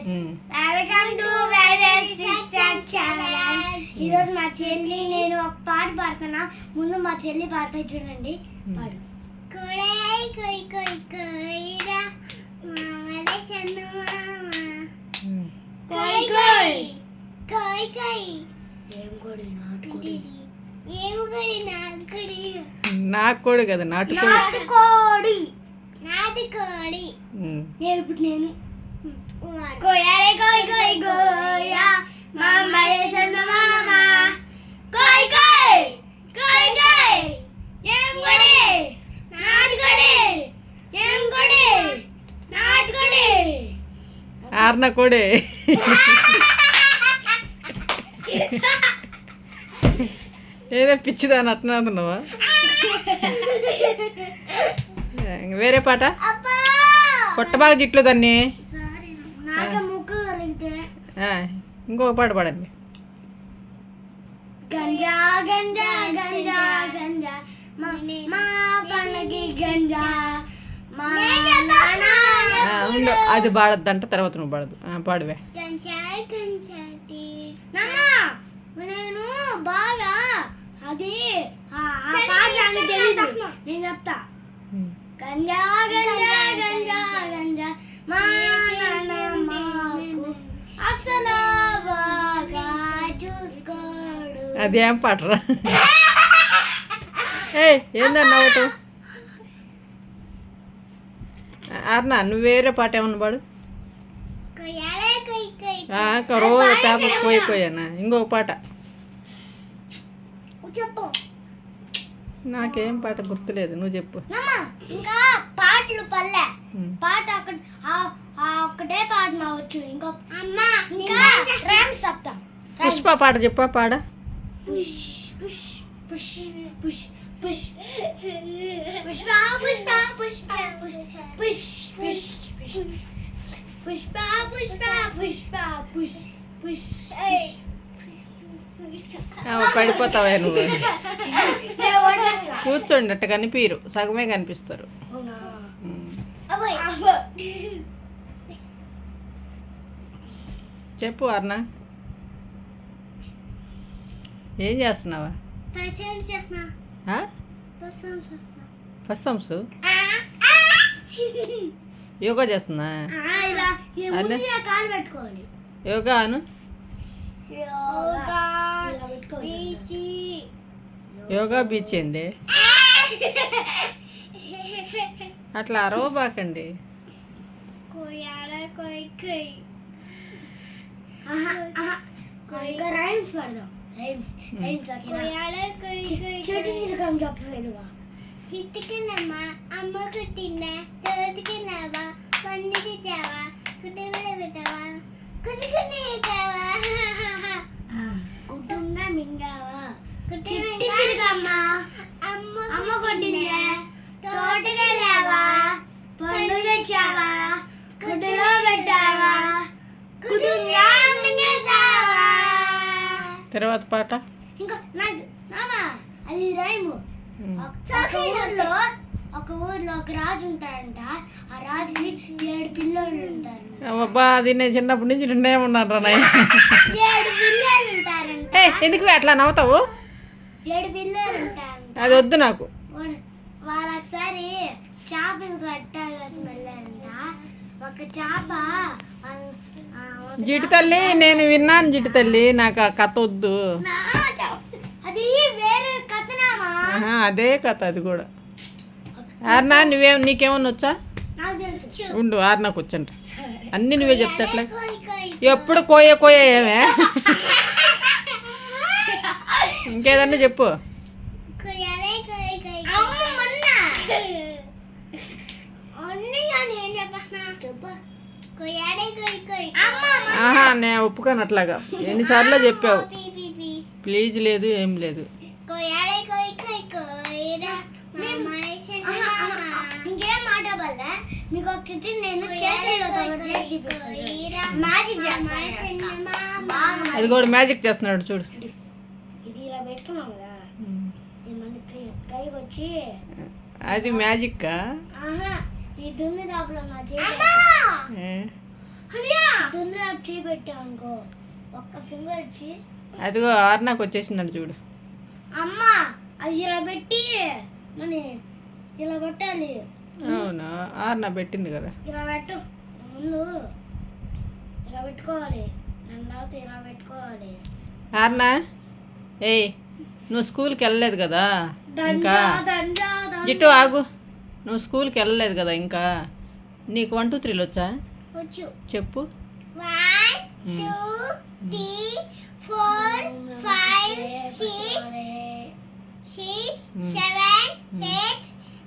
Welcome to virus sister channel. ఈరోజు మా చెల్లి నేను ఒక పాట పాడుతున్నా. ముందు మా చెల్లి పాడతా చూడండి. పాడు. కోయ్ కోయ్ కోయ్ కోయ్రా మామలే చందమామ కోయ్ కోయ్ కోయ్ కోయ్. ఏం కోడి? నాటుకోడి. ఏం కోడి? నాటుకోడి. నాటుకోడి కదా, నాటుకోడి. నాటుకోడి. నాటుకోడి. నేను కోయారే కోయ్ కోయ్ కోయా మామలే చందమామ కోయ్ కోయ్ కోయ్ కోయ్. ఏం కోడి? నాటుకోడి. ఏం కోడి? నాటుకోడి. ఆర్న కోడే. ఏదో పిచ్చిదాని అట్లా అనుకున్నావా? వేరే పాట కొట్టబాగా జిట్లు దాన్ని. ఇంకొక పాట పాడండి. గంజా గంజా గంజా గంజా మా పండకి గంజా ఉండు, అది పాడద్దంట, తర్వాత నువ్వు పాడదు. పాడువే. నేను బాగా అది తెలీదు, నేను చెప్తా. గంజా గంజా గంజా గంజా మా నాన్న మాకు అసలు బాగా చూసుకోడు. అదేం పాటరా? ఏందన్నా ఒకటి అర్నా, నువ్వు వేరే పాట ఏమన్నా పాడు. రోజు పేపర్ పోయిపోయానా? ఇంకొక పాట చెప్పు. నాకేం పాట గుర్తులేదు, నువ్వు చెప్పు. ఇంకా పాటలు పల్లె పాట ఒక్కటే పాట మావచ్చు. ఇంకో అమ్మా ఇంకా రైమ్స్ చెప్తాం. పుష్ప పాట చెప్పా, పాడ. పుష్ పుష్ పుష్ పుష్ పుష్ పుష్ప పుష్ప పుష్ప పుష్ పుష్ పుష్ప పుష్ప పుష్ప పుష్ పుష్. పడిపోతావా నువ్వు? కూర్చోండి, అట్ట కనిపించరు, సగమే కనిపిస్తారు. చెప్పు అర్ణ, ఏం చేస్తున్నావా? ఫస్ట్ సంస్ యోగా చేస్తున్నా? యోగా అను. యోగా బీచ్ ఏంది? అట్లా అరవబాకండి. చిట్టుకున్నావా అమ్మ కుట్టిందా తోటికున్నావా పండు తెచ్చావా కుటుంబం పెట్టావా కుట్టుకునేవా కుటుంబం మింగావా కుట్టిమ్మా అమ్మ కొట్టిందా తోటకెళ్ళావా పండు తెచ్చావా కుటుంబలో పెట్టావా కుటుంబం మింగేసావా. తర్వాత పాట ఇంకా అది రైము. ఒక ఊర్లో ఒక రాజు ఉంటాడంట. ఆ రాజుకి 7 పిల్లలు ఉంటారు. అబ్బా, అది నేను చిన్నప్పటి నుంచి నిన్నే ఉన్నాను రా. 7 పిల్లలు ఉంటారంట. ఎందుకు అట్లా నవ్వుతావు? 7 పిల్లలు ఉంటారు. అది వద్దు నాకు. వాళ్ళు ఒకసారి చేపలు కట్టాలి వెళ్ళారంట. ఒక చేప జిట్టు తల్లి, నేను విన్నాను జిట్టు తల్లి, నాకు ఆ కథ వద్దు. అది వేరే కథనామా? అదే కథ అది కూడా. ఆర్నా, నీకేమన్నా వచ్చా? ఉండు, ఆర్నాకు వచ్చంట. అన్నీ నువ్వే చెప్తా. అట్లా ఎప్పుడు కోయ కోయ ఏమే? ఇంకేదన్నా చెప్పు. ఆహా, నేను ఒప్పుకోను అట్లాగా. ఎన్నిసార్లు చెప్పావు? ప్లీజ్ లేదు, ఏం లేదు. ఇంకేం మాట వల్ల మీకు ఒకటి నేను మ్యాజిక్ చేస్తాను. అది కూడా మ్యాజిక్ చేస్తున్నాడు చూడు. ఇది ఇలా పెట్టుకున్నాం కదా, పైకి వచ్చి అది మ్యాజిక్. ఈ దుమ్మి లోపల తొందరగా చేయి పెట్టావు అనుకో ఒక్క ఫింగర్ ఇచ్చి అదిగో ఆర్నాకు వచ్చేసిందండి చూడు. అమ్మ అది ఇలా పెట్టి మన ఇలా పెట్టాలి. అవునా, ఆర్నా పెట్టింది కదా. ఇలా పెట్టు ముందు ఇలా పెట్టుకోవాలి తర్వాత ఇలా పెట్టుకోవాలి. ఆర్నా ఏయ్ నువ్వు స్కూల్కి వెళ్ళలేదు కదా ఇంకా. జిట్టు ఆగు, నువ్వు స్కూల్కి వెళ్ళలేదు కదా ఇంకా. నీకు 1 2 3 వచ్చా వచ్చు చెప్పు. 1 2 3 4 5 6 7 8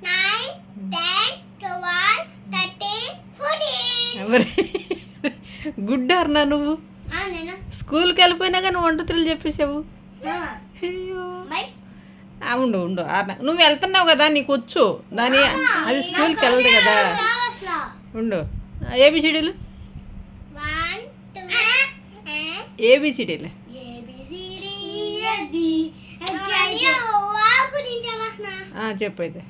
9 10 12 13 14. గుడ్ ఆర్నా, నువ్వు నేను స్కూల్కి వెళ్ళిపోయినా కానీ 1 2 3 చెప్పేసావు. అయ్యో. ఉండు ఉండు ఆర్నా, నువ్వు వెళ్తున్నావు కదా నీకు వచ్చు దాని. అది స్కూల్కి వెళ్ళదు కదా. ఉండు ఏబిసిడీలు ఏబిసిడీలు చెప్పు అయితే.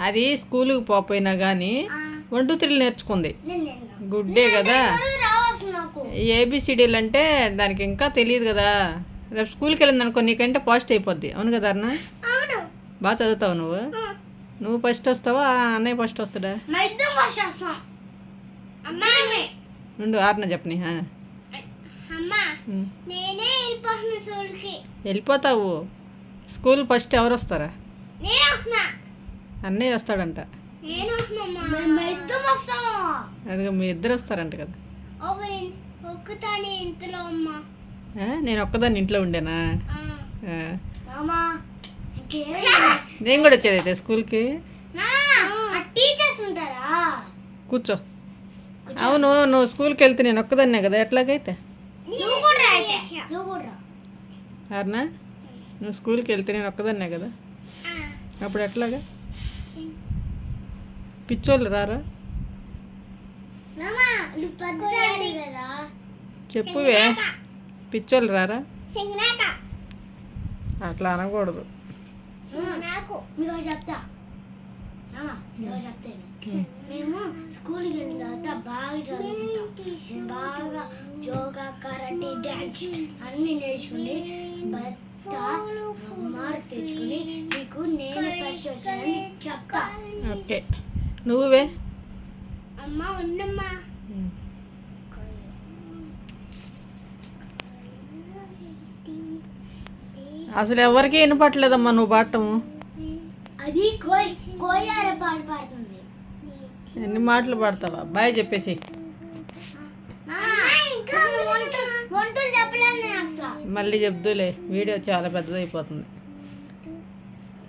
అది స్కూల్కి పోయినా కానీ 1 2 3 నేర్చుకుంది. గుడ్డే కదా. ఏబిసిడీలు అంటే దానికి ఇంకా తెలియదు కదా. రేపు స్కూల్కి వెళ్ళింది అనుకో నీకంటే ఫాస్ట్ అయిపోద్ది. అవును కదా అన్న, బాగా చదువుతావు నువ్వు. నువ్వు ఫస్ట్ వస్తావా అన్నయ్య ఫస్ట్ వస్తాడా? ఉండు ఆర్న చెప్పని. వెళ్ళిపోతావు. స్కూల్ ఫస్ట్ ఎవరు వస్తారా? అన్నయ్య వస్తాడంట. అదిగో మీ ఇద్దరు వస్తారంట కదా. నేను ఒక్కదాన్ని ఇంట్లో ఉండేనా? నేను కూడా వచ్చేది అయితే స్కూల్కి. కూర్చో. అవును నువ్వు స్కూల్కి వెళ్తే నేను ఒక్కదాన్నే కదా ఎట్లాగైతే. అర్నా నువ్వు స్కూల్కి వెళ్తే నేను ఒక్కదాన్నే కదా, అప్పుడు ఎట్లాగా? పిచ్చోళ్ళు రారా? చెప్పువే, పిచ్చోళ్ళు రారా? అట్లా అనకూడదు. చెప్తా మేము స్కూల్కి వెళ్ళిన తర్వాత బాగా చదువుకుంటాం. బాగా యోగా కరాటే డ్యాన్స్ అన్నీ నేర్చుకుని భర్త మార్క్ తెచ్చుకుని మీకు నేను ఫస్ట్ వచ్చానని చెప్తా. ఓకే నువ్వే. అమ్మ ఉండమ్మా. అసలు ఎవరికి వినపట్లేదమ్మా నువ్వు పాడటము. అది కోయార పాట పాడుతుంది. ఎన్ని మాటలు పాడతావా? బాయ్ చెప్పేసి. మళ్ళీ చెప్దులే, వీడియో చాలా పెద్దదైపోతుంది.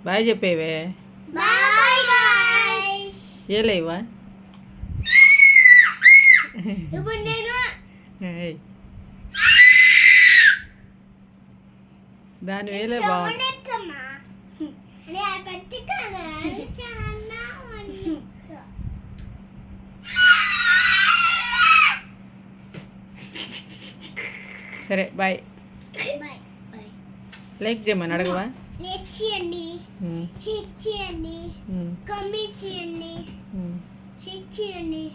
బాయ్ చెప్పేవే. ఏలేవా ఇప్పుడు నేను దాని వేలే బాగుంది. సరే బాయ్. లైక్ చేయమని అడగవా? లైక్ చేయండి, షేర్ చేయండి, కామెంట్ చేయండి, షేర్ చేయండి.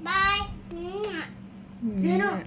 బాయ్.